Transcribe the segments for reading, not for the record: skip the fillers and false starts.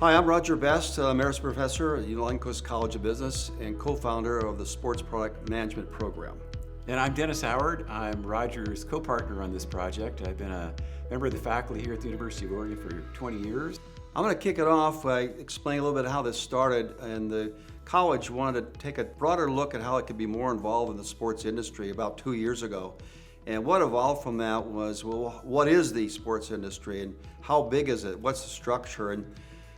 Hi, I'm Roger Best, Emeritus Professor at United Coast College of Business and co-founder of the Sports Product Management Program. And I'm Dennis Howard. I'm Roger's co-partner on this project. I've been a member of the faculty here at the University of Oregon for 20 years. I'm going to kick it off by explaining a little bit how this started, and the college wanted to take a broader look at how it could be more involved in the sports industry about 2 years ago. And what evolved from that was, well, what is the sports industry and how big is it? What's the structure? And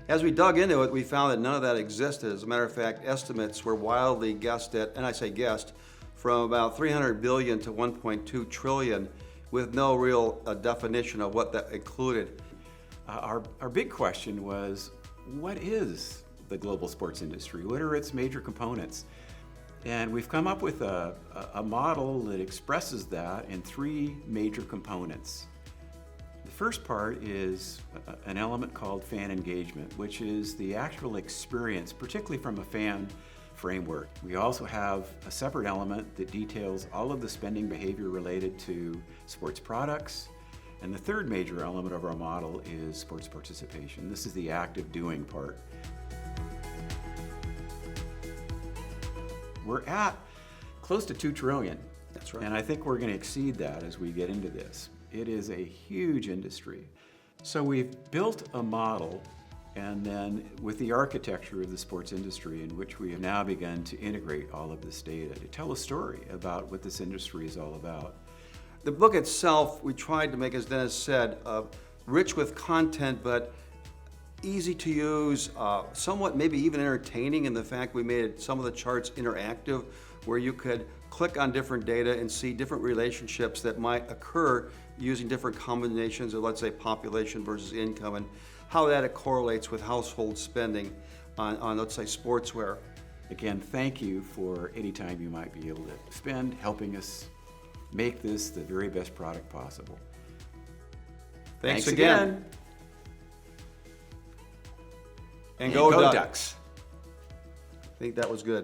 as we dug into it, we found that none of that existed. As a matter of fact, estimates were wildly guessed at, and I say guessed, from about 300 billion to 1.2 trillion with no real definition of what that included. Our big question was, what is the global sports industry? What are its major components? And we've come up with a model that expresses that in three major components. The first part is an element called fan engagement, which is the actual experience, particularly from a fan framework. We also have a separate element that details all of the spending behavior related to sports products. And the third major element of our model is sports participation. This is the active doing part. We're at close to 2 trillion. That's right. And I think we're going to exceed that as we get into this. It is a huge industry. So we've built a model, and then with the architecture of the sports industry, in which we have now begun to integrate all of this data to tell a story about what this industry is all about. The book itself, we tried to make, as Dennis said, rich with content, but easy to use, somewhat maybe even entertaining in the fact we made some of the charts interactive, where you could click on different data and see different relationships that might occur using different combinations of, let's say, population versus income, and how that correlates with household spending on let's say, sportswear. Again, thank you for any time you might be able to spend helping us make this the very best product possible. Thanks again. And go Go Ducks. Ducks. I think that was good.